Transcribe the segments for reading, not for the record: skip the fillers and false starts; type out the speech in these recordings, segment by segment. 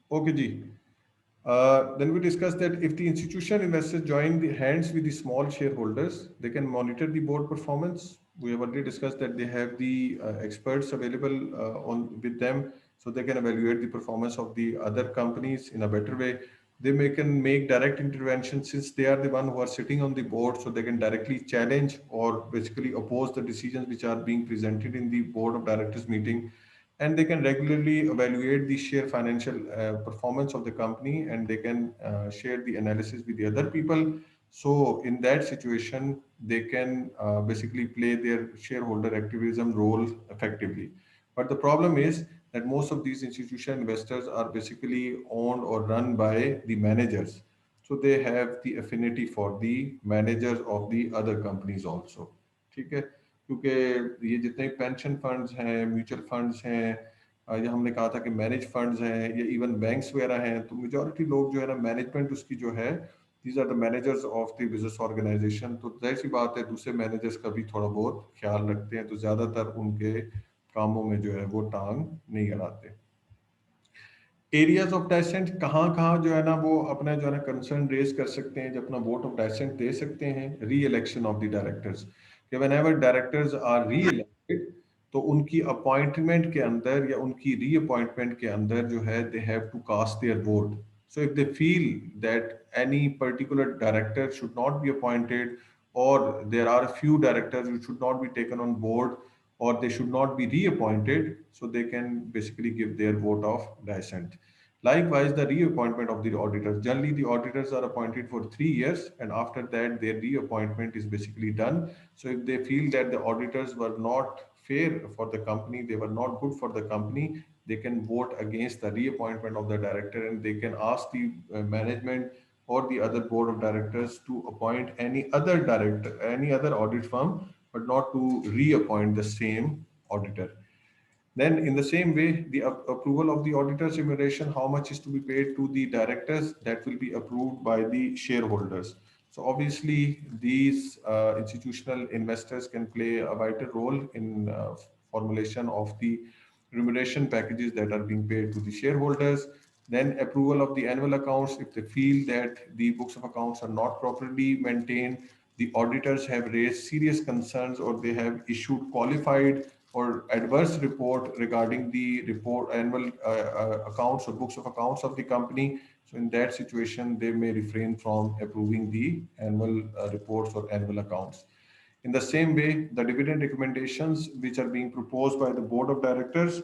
Okay, Ji. Then we discussed that if the institutional investors join the hands with the small shareholders, they can monitor the board performance. We have already discussed that they have the experts available on with them, so they can evaluate the performance of the other companies in a better way. Can make direct intervention since they are the one who are sitting on the board, so they can directly challenge or basically oppose the decisions which are being presented in the board of directors meeting, and they can regularly evaluate the share financial performance of the company, and they can share the analysis with the other people. So in that situation they can basically play their shareholder activism role effectively. But the problem is that most of these institutional investors are basically owned or run by the managers, so they have the affinity for the managers of the other companies also. ठीक है, क्योंकि ये जितने pension funds हैं, mutual funds हैं, या हमने कहा था कि मैनेज फंड्स हैं, या इवन बैंक्स वगैरह हैं, तो मेजॉरिटी लोग जो है ना, मैनेजमेंट उसकी जो है, these are the managers of the business organisation. तो जाहिर सी बात है दूसरे मैनेजर्स का भी थोड़ा बहुत ख्याल रखते हैं, तो ज़्यादातर उनके कामों में जो है वो टांग नहीं अड़ाते। एरियाज ऑफ डाइसेंट कहाँ कहाँ जो है ना वो अपना जो है ना कंसर्न रेज कर सकते हैं, जब अपना वोट ऑफ डाइसेंट दे सकते हैं। Re election of the directors, कि whenever directors are re elected, तो उनकी अपॉइंटमेंट के अंदर या उनकी री अपॉइंटमेंट के अंदर जो है they have to cast their vote. So if they feel that any particular director should not be appointed, or there are a few directors who should not be taken on board, or they should not be reappointed, so they can basically give their vote of dissent. Likewise, the reappointment of the auditors. Generally, the auditors are appointed for 3 years, and after that, their reappointment is basically done. So, if they feel that the auditors were not fair for the company, they were not good for the company, they can vote against the reappointment of the director, and they can ask the management or the other board of directors to appoint any other director, any other audit firm, but not to reappoint the same auditor. Then, in the same way, the approval of the auditor's remuneration, how much is to be paid to the directors, that will be approved by the shareholders. So, obviously, these institutional investors can play a vital role in formulation of the remuneration packages that are being paid to the shareholders. Then approval of the annual accounts if they feel that the books of accounts are not properly maintained, the auditors have raised serious concerns, or they have issued qualified or adverse report regarding the report annual accounts or books of accounts of the company. So in that situation, they may refrain from approving the annual reports or annual accounts. In the same way, the dividend recommendations which are being proposed by the board of directors,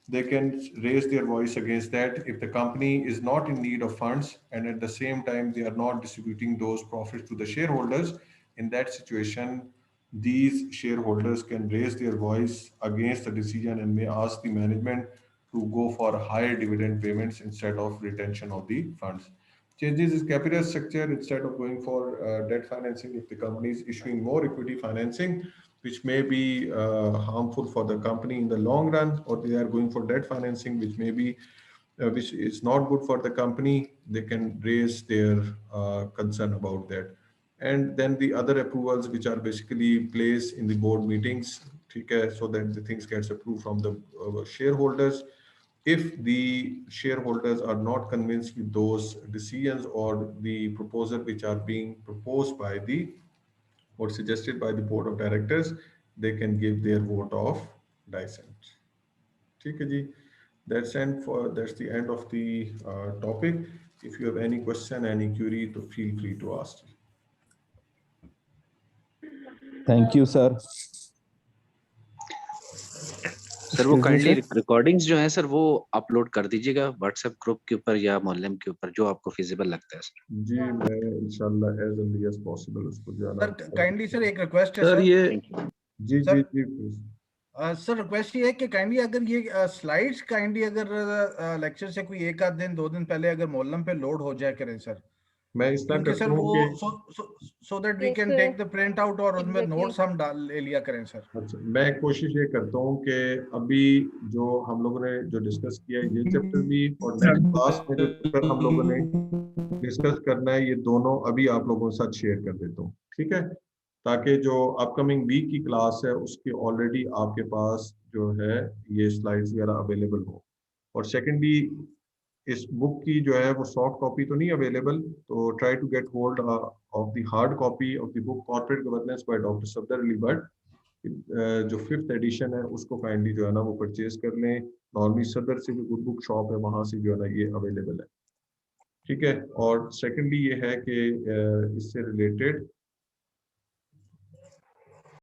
they can raise their voice against that if the company is not in need of funds and at the same time they are not distributing those profits to the shareholders. In that situation, these shareholders can raise their voice against the decision and may ask the management to go for higher dividend payments instead of retention of the funds. Changes is capital structure instead of going for debt financing. If the company is issuing more equity financing, which may be harmful for the company in the long run, or they are going for debt financing, which may be which is not good for the company, they can raise their concern about that. And then the other approvals, which are basically placed in the board meetings, okay, so that the things gets approved from the shareholders. If the shareholders are not convinced with those decisions or the proposal which are being proposed by the or suggested by the board of directors, they can give their vote of dissent. ठीक है जी. That's the end of the topic. If you have any question, any query, तो feel free to ask. Thank you, sir. Sir वो kindly recordings जो हैं sir वो upload कर दीजिएगा WhatsApp group के ऊपर या मोहल्लम के ऊपर, जो आपको फिजिबल लगता है सर. जी मैं इंशाल्लाह as early as possible उसको जाना. सर काइंडली सर एक रिक्वेस्ट है सर सर. ये जी जी जी प्लीज. सर रिक्वेस्ट ये है कि काइंडली अगर ये स्लाइड्स काइंडली अगर लेक्चर से कोई एक आध दिन 2 दिन पहले अगर मोहल्लम पे लोड हो जाए करें सर, मैं इस तरह क्योंकि सर करता हूँ वो कि so that we can take the print out और उनमें नोट्स हम डाल ले लिया करें सर. अच्छा, मैं कोशिश ये करता हूँ कि अभी जो हम लोगों ने जो डिस्कस किया है ये चैप्टर भी, और नेक्स्ट क्लास में जो चैप्टर हम लोगों ने डिस्कस करना है, ये दोनों अभी आप लोगों के साथ शेयर कर देता हूँ. ठीक है, ताकि जो अपकमिंग वीक की क्लास है उसकी ऑलरेडी आपके पास जो है ये स्लाइड्स वगैरह अवेलेबल हो. और सेकेंडली, इस बुक की जो है वो सॉफ्ट कॉपी तो नहीं अवेलेबल, तो try to get hold of the hard copy of the book corporate governance by doctor Safdar Ali Bhatt. जो 5th एडिशन है उसको काइंडली जो है ना वो परचेज कर लें. नॉर्मली सदर से जो गुड बुक शॉप है वहां से जो है ना ये अवेलेबल है. ठीक है. और सेकेंडली ये है कि इससे रिलेटेड